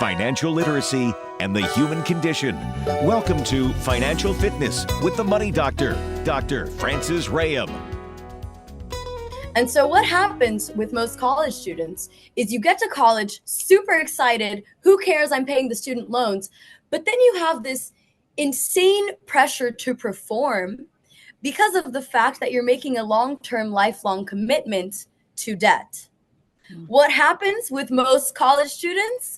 financial literacy, and the human condition. Welcome to Financial Fitness with the Money Doctor, Dr. Francis Rayam. And so what happens with most college students is you get to college super excited, who cares, I'm paying the student loans, but then you have this insane pressure to perform because of the fact that you're making a long-term, lifelong commitment to debt. What happens with most college students?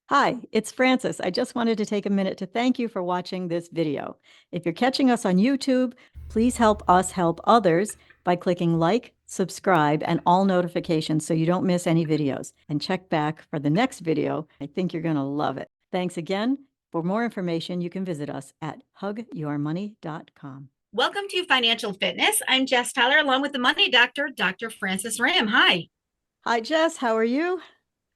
Hi, it's Francis. I just wanted to take a minute to thank you for watching this video. If you're catching us on YouTube, please help us help others by clicking like, subscribe, and all notifications so you don't miss any videos. And check back for the next video. I think you're going to love it. Thanks again. For more information, you can visit us at hugyourmoney.com. Welcome to Financial Fitness. I'm Jess Tyler, along with the Money Doctor, Dr. Francis Ram. Hi. Hi, Jess. How are you?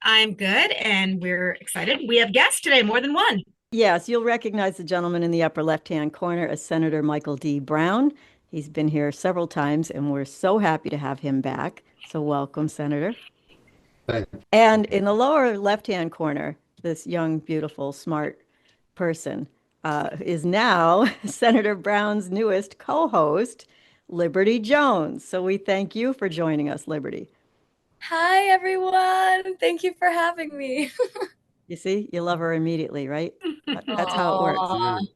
I'm good, and we're excited. We have guests today, more than one. Yes, you'll recognize the gentleman in the upper left-hand corner as Senator Michael D. Brown. He's been here several times, and we're so happy to have him back. So welcome, Senator. Thank you. And in the lower left-hand corner, this young, beautiful, smart person is now Senator Brown's newest co-host, Liberty Jones. So we thank you for joining us, Liberty. Hi, everyone. Thank you for having me. You see, you love her immediately, right? That's how it Aw. works.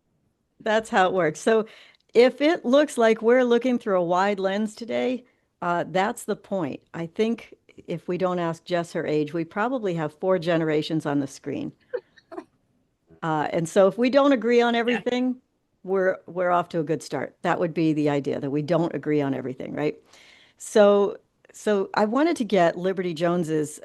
That's how it works. So if it looks like we're looking through a wide lens today, that's the point. I think if we don't ask Jess her age, we probably have 4 generations on the screen. And so if we don't agree on everything, we're off to a good start. That would be the idea, that we don't agree on everything, right? So I wanted to get Liberty Jones's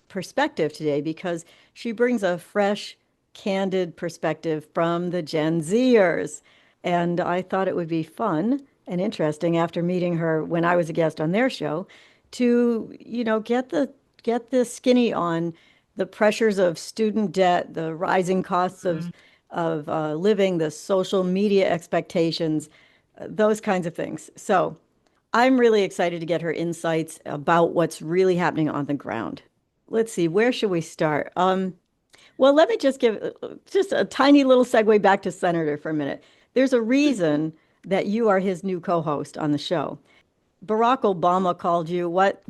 perspective today because she brings a fresh, candid perspective from the Gen Z-ers. And I thought it would be fun and interesting after meeting her when I was a guest on their show to, get the skinny on the pressures of student debt, the rising costs of living, the social media expectations, those kinds of things. So I'm really excited to get her insights about what's really happening on the ground. Let's see, where should we start? Well, let me just give just a tiny little segue back to Senator for a minute. There's a reason that you are his new co-host on the show. Barack Obama called you what?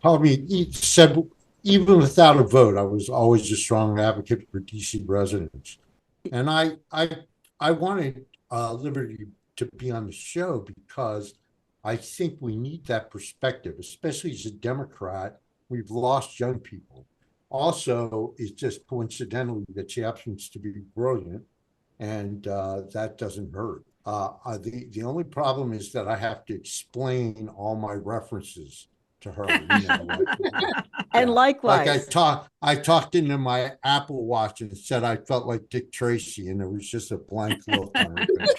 Called me, he said, even without a vote, I was always a strong advocate for DC residents. And I wanted Liberty to be on the show because I think we need that perspective, especially as a Democrat. We've lost young people. Also, it's just coincidentally that she happens to be brilliant, and that doesn't hurt. The only problem is that I have to explain all my references to her. And likewise. Like I talked into my Apple Watch and said I felt like Dick Tracy, and there was just a blank look on her face.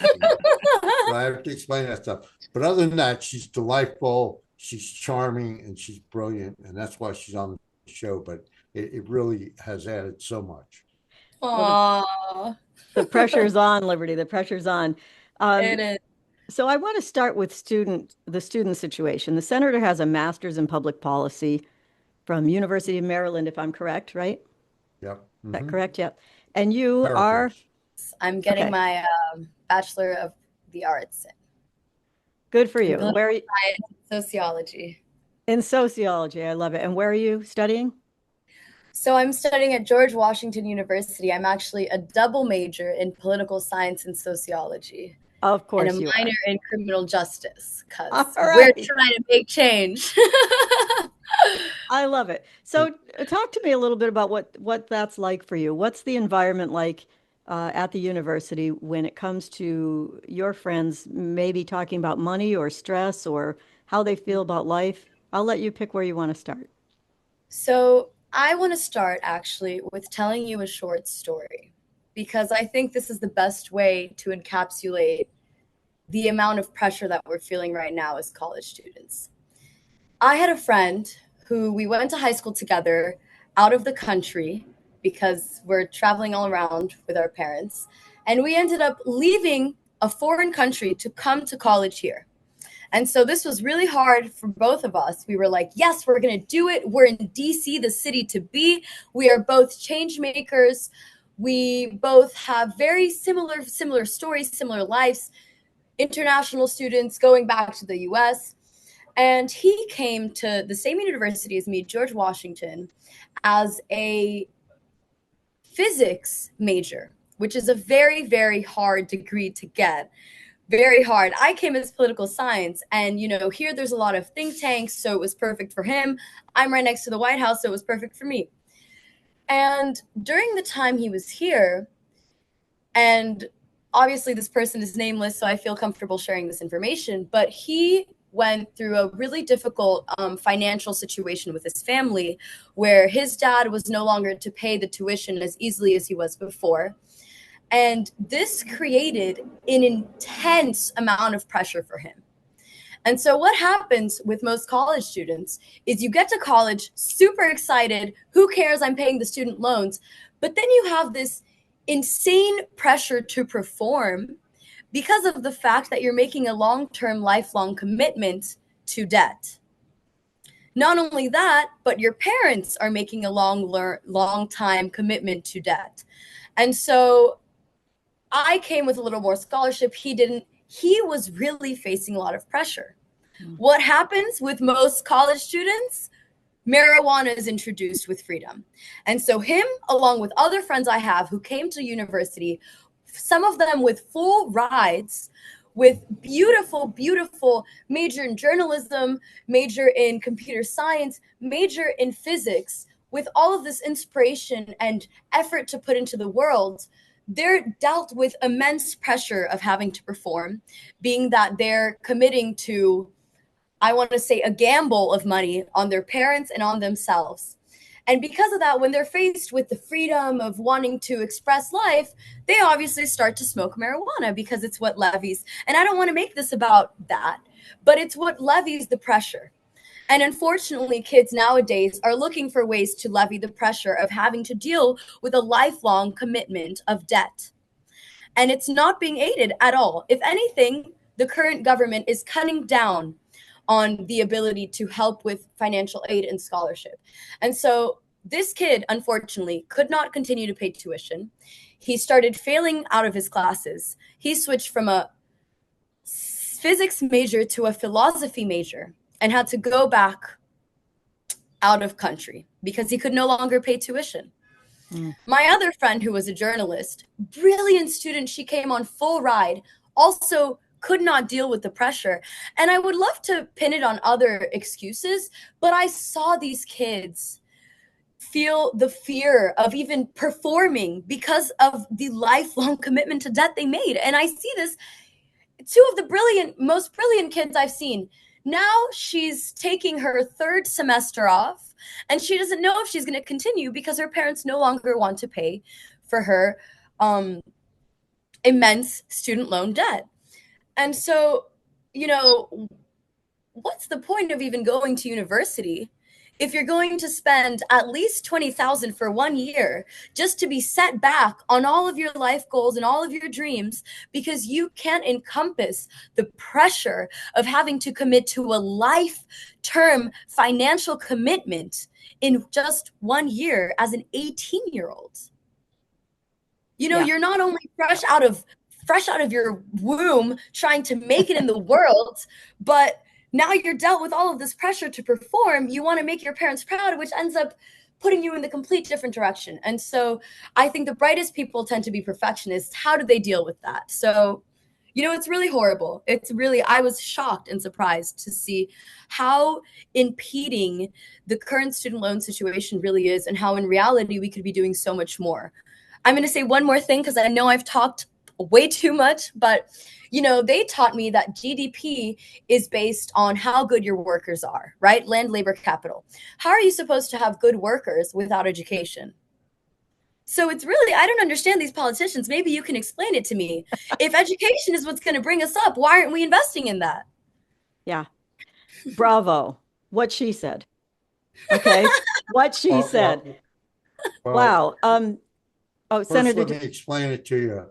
So I have to explain that stuff. But other than that, she's delightful, she's charming, and she's brilliant, and that's why she's on the show. But it really has added so much. Aww. The pressure's on, Liberty. The pressure's on. It is. So I want to start with the student situation. The senator has a master's in public policy from University of Maryland, if I'm correct, right? Yep. Is that correct? Yep. And you are? I'm getting my Bachelor of the Arts. Good for you. Where are you? Sociology. In sociology. I love it. And where are you studying? So I'm studying at George Washington University. I'm actually a double major in political science and sociology. Of course, and a minor in criminal justice because right. We're trying to make change. I love it. So talk to me a little bit about what that's like for you. What's the environment like at the university when it comes to your friends maybe talking about money or stress or how they feel about life? I'll let you pick where you want to start. So I want to start actually with telling you a short story, because I think this is the best way to encapsulate the amount of pressure that we're feeling right now as college students. I had a friend who we went to high school together out of the country because we're traveling all around with our parents. And we ended up leaving a foreign country to come to college here. And so this was really hard for both of us. We were like, yes, we're going to do it. We're in DC, the city to be. We are both change makers. We both have very similar stories, similar lives, international students going back to the US. And he came to the same university as me, George Washington, as a physics major, which is a very, very hard degree to get. Very hard. I came as political science, and here there's a lot of think tanks, so it was perfect for him. I'm right next to the White House, so it was perfect for me. And during the time he was here, and obviously this person is nameless, so I feel comfortable sharing this information, but he went through a really difficult financial situation with his family, where his dad was no longer to pay the tuition as easily as he was before. And this created an intense amount of pressure for him. And so what happens with most college students is you get to college super excited, who cares, I'm paying the student loans, but then you have this insane pressure to perform because of the fact that you're making a long-term, lifelong commitment to debt. Not only that, but your parents are making a long time commitment to debt. And so I came with a little more scholarship. He didn't. He was really facing a lot of pressure. What happens with most college students? Marijuana is introduced with freedom. And so him, along with other friends I have who came to university, some of them with full rides, with beautiful, beautiful major in journalism, major in computer science, major in physics, with all of this inspiration and effort to put into the world, they're dealt with immense pressure of having to perform, being that they're committing to, I want to say, a gamble of money on their parents and on themselves. And because of that, when they're faced with the freedom of wanting to express life, they obviously start to smoke marijuana because it's what levies. And I don't want to make this about that, but it's what levies the pressure. And unfortunately, kids nowadays are looking for ways to levy the pressure of having to deal with a lifelong commitment of debt. And it's not being aided at all. If anything, the current government is cutting down on the ability to help with financial aid and scholarship. And so this kid, unfortunately, could not continue to pay tuition. He started failing out of his classes. He switched from a physics major to a philosophy major and had to go back out of country because he could no longer pay tuition. My other friend, who was a journalist, brilliant student, she came on full ride, also could not deal with the pressure. And I would love to pin it on other excuses, but I saw these kids feel the fear of even performing because of the lifelong commitment to debt they made. And I see this, two of the most brilliant kids I've seen. Now she's taking her third semester off, and she doesn't know if she's going to continue because her parents no longer want to pay for her immense student loan debt. And so, what's the point of even going to university if you're going to spend at least $20,000 for 1 year just to be set back on all of your life goals and all of your dreams because you can't encompass the pressure of having to commit to a life-term financial commitment in just 1 year as an 18-year-old? You're not only fresh out of your womb trying to make it in the world, but now you're dealt with all of this pressure to perform. You want to make your parents proud, which ends up putting you in the complete different direction. And so I think the brightest people tend to be perfectionists. How do they deal with that? So, it's really horrible. I was shocked and surprised to see how impeding the current student loan situation really is and how in reality we could be doing so much more. I'm going to say one more thing because I know I've talked way too much, but they taught me that GDP is based on how good your workers are, right? Land, labor, capital. How are you supposed to have good workers without education? So it's really, I don't understand these politicians. Maybe you can explain it to me. If education is what's going to bring us up, why aren't we investing in that? Yeah. Bravo. What she said. Okay. What she said. Well, Wow. Oh, first, Senator. let me explain it to you.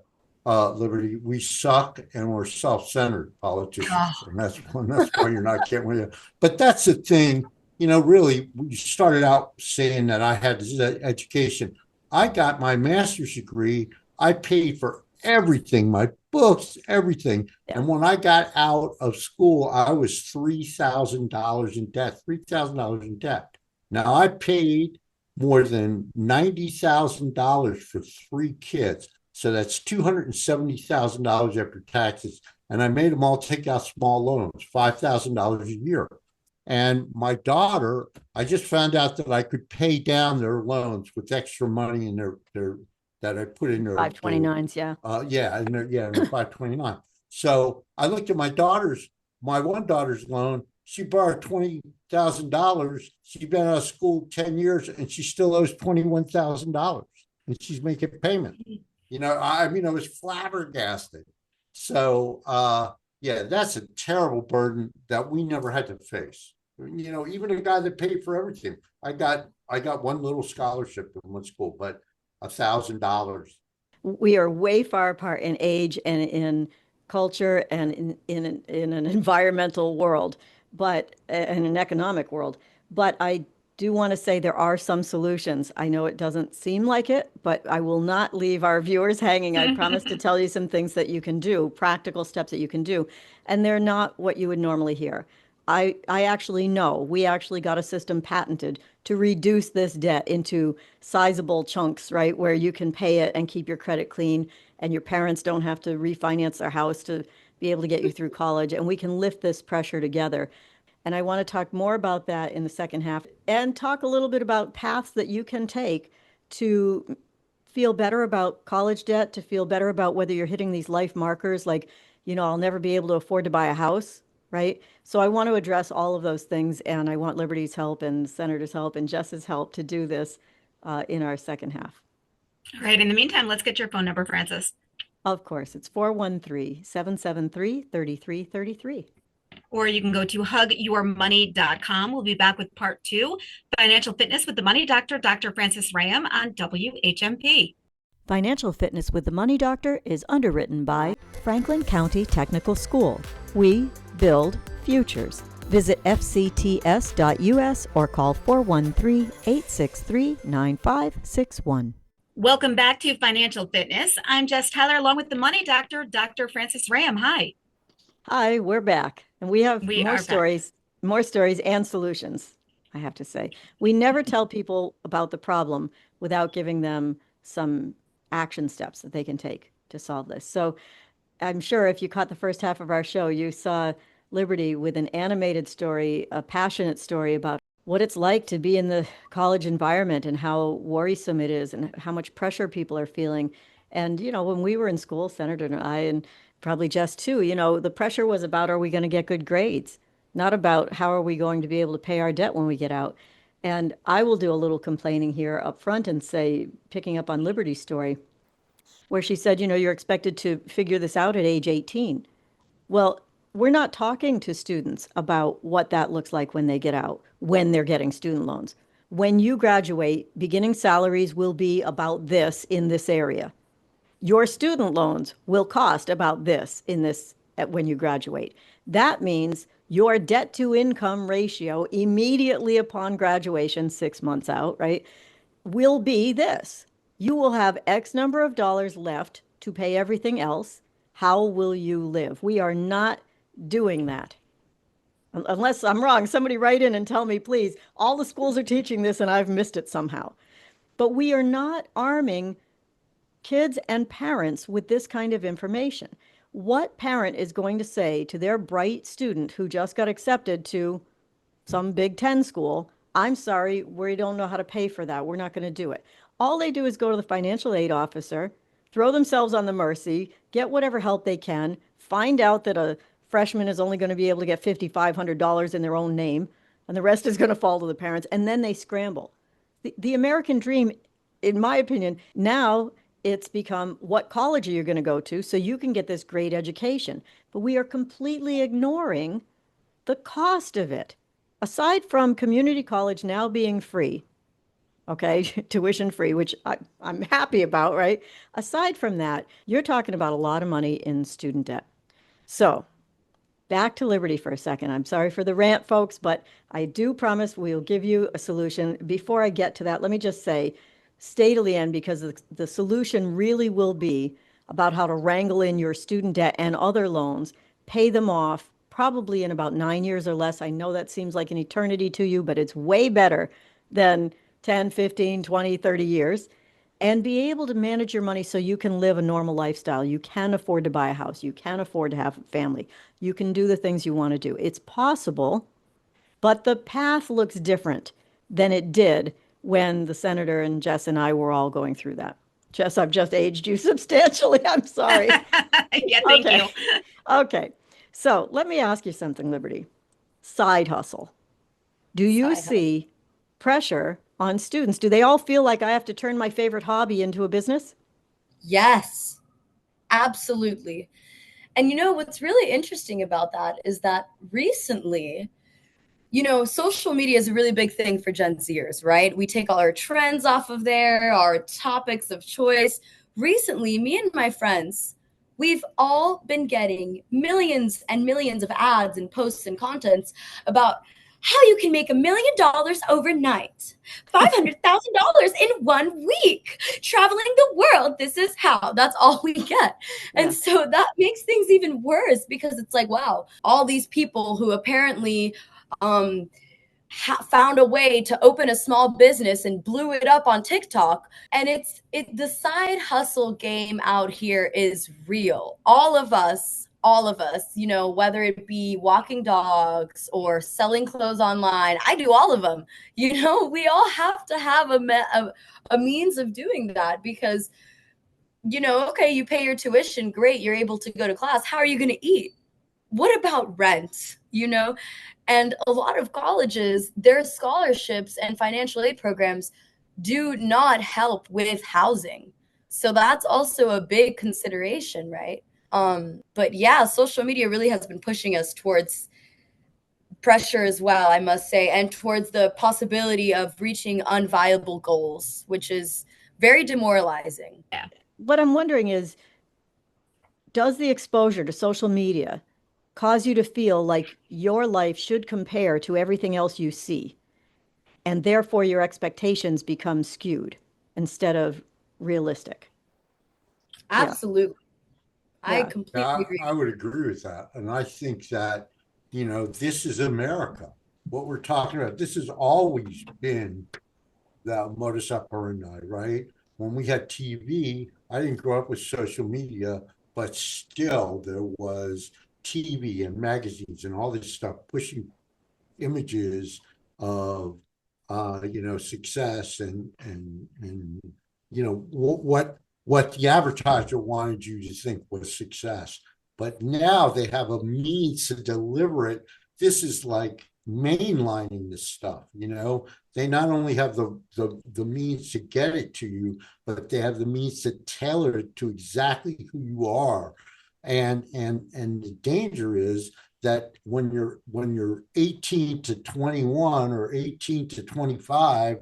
Liberty, we suck and we're self-centered politicians, and that's why you're not getting with it. But that's the thing, really, we started out saying that I had this education. I got my master's degree. I paid for everything, my books, everything. Yeah. And when I got out of school, I was $3,000 in debt, $3,000 in debt. Now I paid more than $90,000 for 3 kids. So that's $270,000 after taxes. And I made them all take out small loans, $5,000 a year. And my daughter, I just found out that I could pay down their loans with extra money in their that I put in their 529s, yeah. in their 529. So I looked at my one daughter's loan. She borrowed $20,000. She's been out of school 10 years and she still owes $21,000 and she's making payment. I was flabbergasted. So, that's a terrible burden that we never had to face. Even a guy that paid for everything. I got one little scholarship in one school, but $1,000. We are way far apart in age and in culture and in an environmental world, but in an economic world. But I do want to say there are some solutions. I know it doesn't seem like it, but I will not leave our viewers hanging. I promise to tell you some things that you can do, practical steps that you can do. And they're not what you would normally hear. I actually know we actually got a system patented to reduce this debt into sizable chunks, right? Where you can pay it and keep your credit clean and your parents don't have to refinance their house to be able to get you through college. And we can lift this pressure together. And I want to talk more about that in the second half and talk a little bit about paths that you can take to feel better about college debt, to feel better about whether you're hitting these life markers like, I'll never be able to afford to buy a house, right? So I want to address all of those things, and I want Liberty's help and Senator's help and Jess's help to do this in our second half. All right. In the meantime, let's get your phone number, Frances. Of course, it's 413-773-3333. Or you can go to hugyourmoney.com. We'll be back with part 2, Financial Fitness with the Money Doctor, Dr. Frances Ram on WHMP. Financial Fitness with the Money Doctor is underwritten by Franklin County Technical School. We build futures. Visit fcts.us or call 413-863-9561. Welcome back to Financial Fitness. I'm Jess Tyler along with the Money Doctor, Dr. Frances Ram. Hi. Hi, we're back. And we have more stories and solutions, I have to say. We never tell people about the problem without giving them some action steps that they can take to solve this. So I'm sure if you caught the first half of our show, you saw Liberty with an animated story, a passionate story about what it's like to be in the college environment and how worrisome it is and how much pressure people are feeling. And, when we were in school, Senator and I, and probably Jess too, the pressure was about, are we going to get good grades? Not about how are we going to be able to pay our debt when we get out. And I will do a little complaining here up front and say, picking up on Liberty's story, where she said, you're expected to figure this out at age 18. Well, we're not talking to students about what that looks like when they get out, when they're getting student loans. When you graduate, beginning salaries will be about this in this area. Your student loans will cost about this when you graduate. That means your debt to income ratio immediately upon graduation, 6 months out, right, will be this. You will have X number of dollars left to pay everything else. How will you live? We are not doing that. Unless I'm wrong, somebody write in and tell me, please. All the schools are teaching this and I've missed it somehow. But we are not arming kids and parents with this kind of information. What parent is going to say to their bright student who just got accepted to some Big Ten school, I'm sorry, we don't know how to pay for that. We're not going to do it. All they do is go to the financial aid officer, throw themselves on the mercy, get whatever help they can, find out that a freshman is only going to be able to get $5,500 in their own name, and the rest is going to fall to the parents, and then they scramble. The American dream, in my opinion, now it's become what college are you going to go to so you can get this great education. But we are completely ignoring the cost of it. Aside from community college now being free, okay, tuition free, which I'm happy about, right? Aside from that, you're talking about a lot of money in student debt. So back to Liberty for a second. I'm sorry for the rant, folks, but I do promise we'll give you a solution. Before I get to that, let me just say, stay to the end because the solution really will be about how to wrangle in your student debt and other loans, pay them off probably in about 9 years or less. I know that seems like an eternity to you, but it's way better than 10, 15, 20, 30 years. And be able to manage your money so you can live a normal lifestyle. You can afford to buy a house. You can afford to have a family. You can do the things you want to do. It's possible, but the path looks different than it did when the senator and Jess and I were all going through that. Jess, I've just aged you substantially. I'm sorry. Yeah, thank Okay. you. Okay. So let me ask you something, Liberty. Side hustle. Do you Side hustle. see pressure on students? Do they all feel like I have to turn my favorite hobby into a business? Yes, absolutely. And you know what's really interesting about that is that recently, social media is a really big thing for Gen Zers, right? We take all our trends off of there, our topics of choice. Recently, me and my friends, we've all been getting millions and millions of ads and posts and contents about how you can make $1 million overnight, $500,000 in 1 week, traveling the world. This is how. That's all we get. Yeah. And so that makes things even worse because it's like, wow, all these people who apparently found a way to open a small business and blew it up on TikTok. And the side hustle game out here is real. All of us, whether it be walking dogs or selling clothes online, I do all of them. We all have to have a means of doing that because, okay, you pay your tuition, great, you're able to go to class. How are you going to eat? What about rent? And a lot of colleges, their scholarships and financial aid programs do not help with housing. So that's also a big consideration, right? But yeah, social media really has been pushing us towards pressure as well, I must say, and towards the possibility of reaching unviable goals, which is very demoralizing. Yeah. What I'm wondering is, does the exposure to social media cause you to feel like your life should compare to everything else you see? And therefore your expectations become skewed instead of realistic. Absolutely. I Yeah. completely agree. I would agree with that. And I think that, this is America. What we're talking about, this has always been the modus operandi, right? When we had TV, I didn't grow up with social media, but still there was TV and magazines and all this stuff pushing images of success and what the advertiser wanted you to think was success. But now they have a means to deliver it. This is like mainlining this stuff. They not only have the means to get it to you, but they have the means to tailor it to exactly who you are. And the danger is that when you're 18 to 21 or 18 to 25,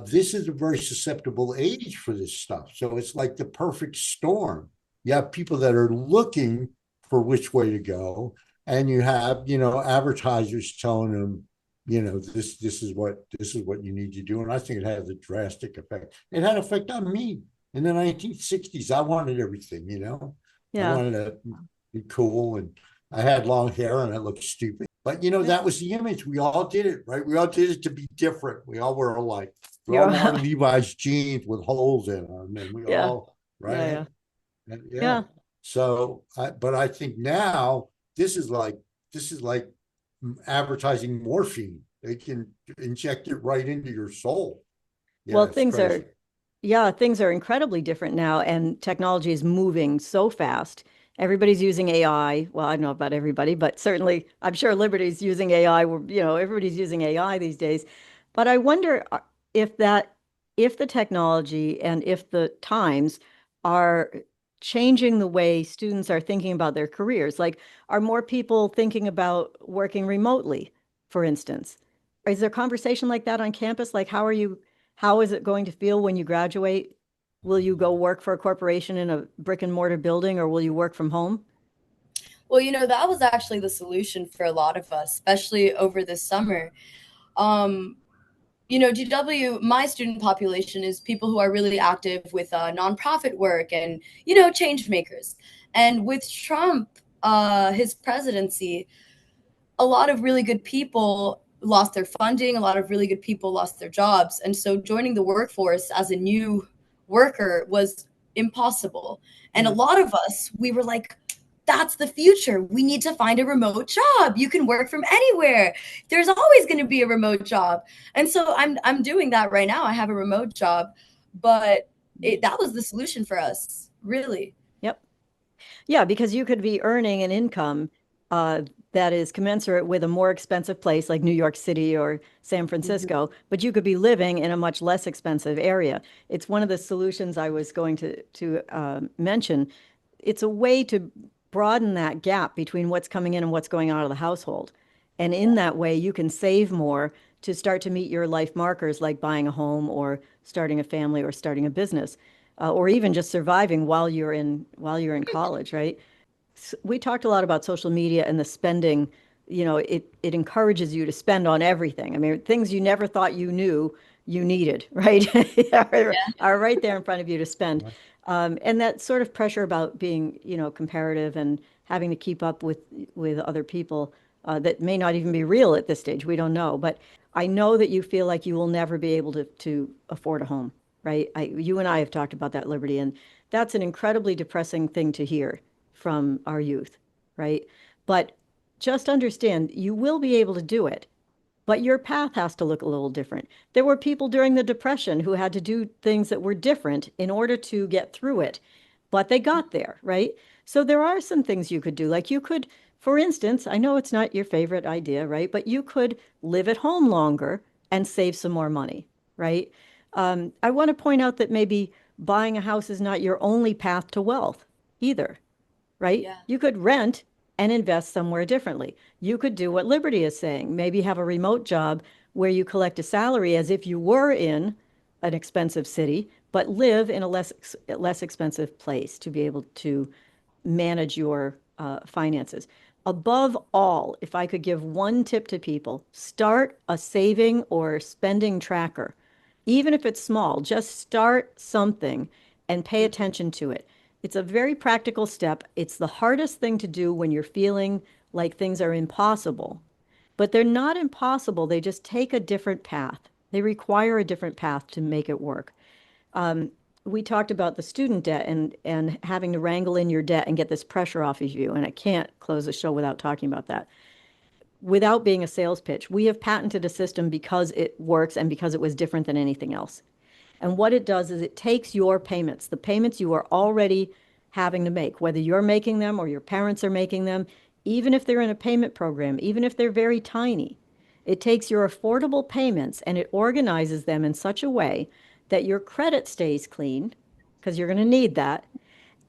this is a very susceptible age for this stuff. So it's like the perfect storm. You have people that are looking for which way to go, and you have advertisers telling them, this is what you need to do. And I think it has a drastic effect. It had an effect on me in the 1960s. I wanted everything. I wanted to be cool, and I had long hair and I looked stupid. But that was the image. We all did it, right? We all did it to be different. We all were alike. We all wore Levi's jeans with holes in them, and we all right. Yeah. So, but I think now this is like advertising morphine. They can inject it right into your soul. Yeah, Well, it's things crazy. things are incredibly different now, and technology is moving so fast. Everybody's using AI. Well, I don't know about everybody, but certainly I'm sure Liberty's using AI. Everybody's using AI these days. But I wonder if the technology and if the times are changing the way students are thinking about their careers. Like, are more people thinking about working remotely, for instance? Is there conversation like that on campus? Like, How is it going to feel when you graduate? Will you go work for a corporation in a brick and mortar building, or will you work from home? Well, that was actually the solution for a lot of us, especially over this summer. Um, GW, my student population is people who are really active with nonprofit work and, change makers. And with Trump, his presidency, a lot of really good people lost their funding, a lot of really good people lost their jobs. And so joining the workforce as a new worker was impossible. And a lot of us, we were like, that's the future. We need to find a remote job. You can work from anywhere. There's always going to be a remote job. And so I'm doing that right now. I have a remote job, but that was the solution for us, really. Yep. Yeah, because you could be earning an income that is commensurate with a more expensive place like New York City or San Francisco, but you could be living in a much less expensive area. It's one of the solutions I was going to mention. It's a way to broaden that gap between what's coming in and what's going out of the household. And in that way, you can save more to start to meet your life markers, like buying a home or starting a family or starting a business, or even just surviving while you're in college, right? We talked a lot about social media and the spending. It encourages you to spend on everything. I mean, things you never thought you knew you needed, right? are right there in front of you to spend. And that sort of pressure about being, comparative and having to keep up with other people that may not even be real at this stage. We don't know. But I know that you feel like you will never be able to afford a home, right? You and I have talked about that, Liberty, and that's an incredibly depressing thing to hear from our youth, right? But just understand you will be able to do it, but your path has to look a little different. There were people during the Depression who had to do things that were different in order to get through it, but they got there, right? So there are some things you could do. Like you could, for instance, I know it's not your favorite idea, right? But you could live at home longer and save some more money, right? I want to point out that maybe buying a house is not your only path to wealth either, right? Yeah. You could rent and invest somewhere differently. You could do what Liberty is saying, maybe have a remote job where you collect a salary as if you were in an expensive city, but live in a less expensive place to be able to manage your finances. Above all, if I could give one tip to people, start a saving or spending tracker. Even if it's small, just start something and pay attention to it. It's a very practical step. It's the hardest thing to do when you're feeling like things are impossible. But they're not impossible. They just take a different path. They require a different path to make it work. We talked about the student debt and having to wrangle in your debt and get this pressure off of you. And I can't close the show without talking about that. Without being a sales pitch, we have patented a system because it works and because it was different than anything else. And what it does is it takes your payments, the payments you are already having to make, whether you're making them or your parents are making them, even if they're in a payment program, even if they're very tiny. It takes your affordable payments and it organizes them in such a way that your credit stays clean, because you're going to need that,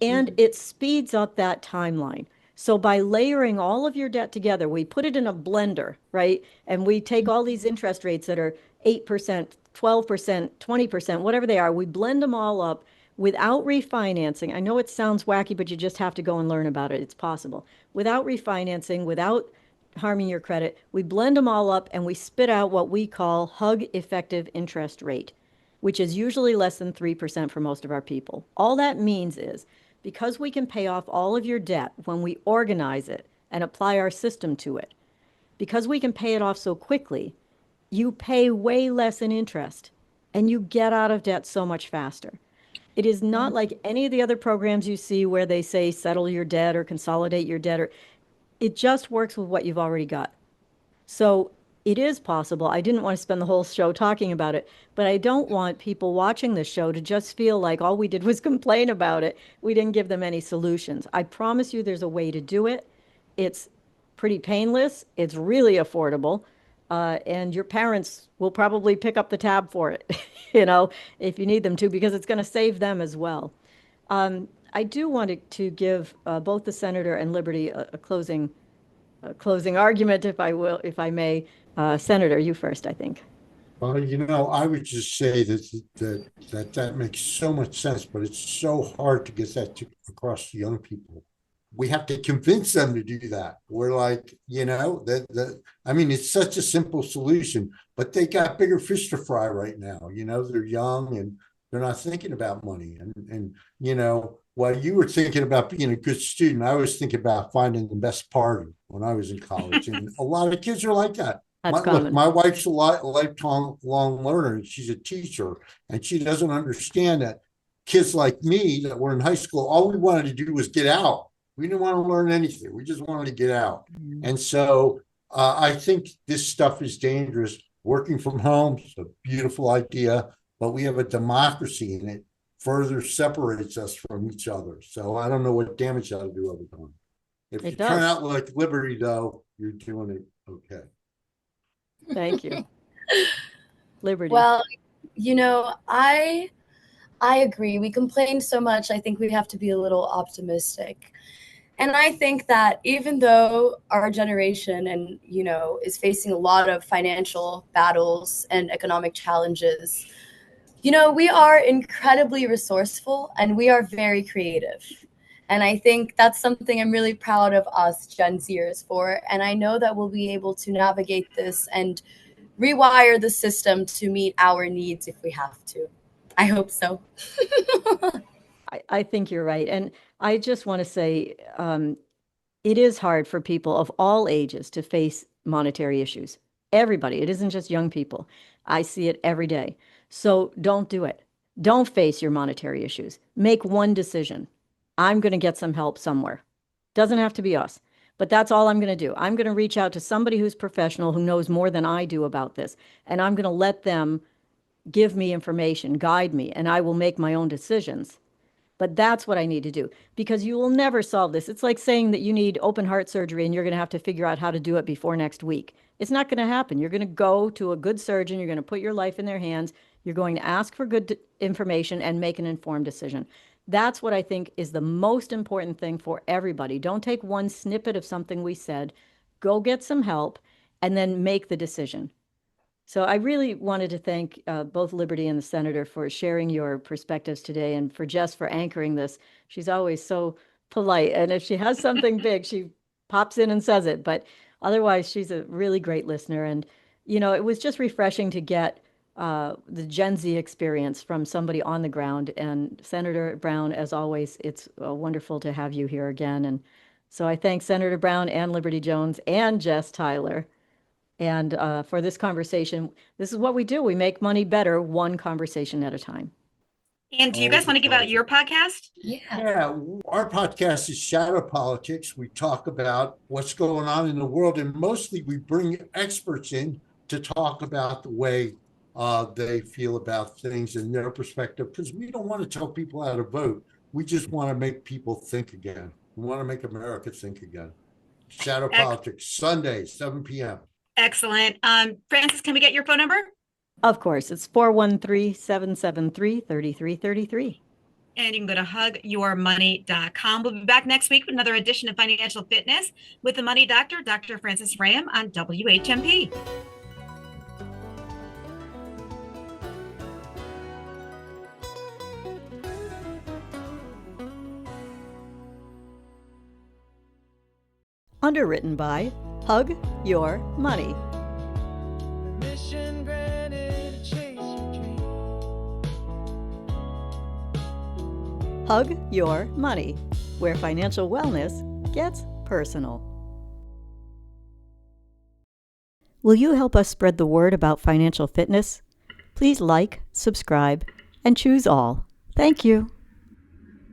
and it speeds up that timeline. So by layering all of your debt together, we put it in a blender, right? And we take all these interest rates that are 8%, 12%, 20%, whatever they are, we blend them all up without refinancing. I know it sounds wacky, but you just have to go and learn about it. It's possible. Without refinancing, without harming your credit, we blend them all up and we spit out what we call hug effective interest rate, which is usually less than 3% for most of our people. All that means is because we can pay off all of your debt when we organize it and apply our system to it, because we can pay it off so quickly, you pay way less in interest and you get out of debt so much faster. It is not like any of the other programs you see where they say settle your debt or consolidate your debt, or it just works with what you've already got. So it is possible. I didn't want to spend the whole show talking about it, but I don't want people watching this show to just feel like all we did was complain about it. We didn't give them any solutions. I promise you there's a way to do it. It's pretty painless. It's really affordable. And your parents will probably pick up the tab for it, if you need them to, because it's going to save them as well. I do want to give both the senator and Liberty a closing argument, if I may. Senator, you first, I think. Well, I would just say that makes so much sense, but it's so hard to get across to young people. We have to convince them to do that. We're like, I mean, it's such a simple solution, but they got bigger fish to fry right now. They're young and they're not thinking about money. And while you were thinking about being a good student, I was thinking about finding the best party when I was in college. And a lot of kids are like that. That's Look, common. my wife's a lifelong learner, and she's a teacher, and she doesn't understand that kids like me that were in high school, all we wanted to do was get out. We didn't want to learn anything. We just wanted to get out. And so I think this stuff is dangerous. Working from home is a beautiful idea, but we have a democracy, and it further separates us from each other. So I don't know what damage that'll do over time. If you turn out like Liberty, though, you're doing it okay. Thank you. Liberty. Well, I agree. We complain so much. I think we have to be a little optimistic. And I think that even though our generation is facing a lot of financial battles and economic challenges, we are incredibly resourceful and we are very creative. And I think that's something I'm really proud of us Gen Z-ers for. And I know that we'll be able to navigate this and rewire the system to meet our needs if we have to. I hope so. I think you're right. And I just want to say it is hard for people of all ages to face monetary issues. Everybody. It isn't just young people. I see it every day. So don't do it. Don't face your monetary issues. Make one decision. I'm going to get some help somewhere. Doesn't have to be us, but that's all I'm going to do. I'm going to reach out to somebody who's professional, who knows more than I do about this, and I'm going to let them give me information, guide me, and I will make my own decisions. But that's what I need to do, because you will never solve this. It's like saying that you need open heart surgery and you're going to have to figure out how to do it before next week. It's not going to happen. You're going to go to a good surgeon. You're going to put your life in their hands. You're going to ask for good information and make an informed decision. That's what I think is the most important thing for everybody. Don't take one snippet of something we said, go get some help, and then make the decision. So I really wanted to thank both Liberty and the Senator for sharing your perspectives today, and for Jess for anchoring this. She's always so polite, and if she has something big, she pops in and says it. But otherwise, she's a really great listener. And, it was just refreshing to get the Gen Z experience from somebody on the ground. And Senator Brown, as always, it's wonderful to have you here again. And so I thank Senator Brown and Liberty Jones and Jess Tyler. And for this conversation, this is what we do. We make money better, one conversation at a time. And do you guys want to give out your podcast? Yeah, our podcast is Shadow Politics. We talk about what's going on in the world, and mostly we bring experts in to talk about the way they feel about things and their perspective, because we don't want to tell people how to vote. We just want to make people think again. We want to make America think again. Shadow Politics, Sunday, 7 p.m. Excellent. Frances, can we get your phone number? Of course. It's 413-773-3333. And you can go to hugyourmoney.com. We'll be back next week with another edition of Financial Fitness with the Money Doctor, Dr. Frances Ram on WHMP. Underwritten by Hug Your Money. Mission granted, chase your dream. Hug Your Money, where financial wellness gets personal. Will you help us spread the word about financial fitness? Please like, subscribe, and choose all. Thank you.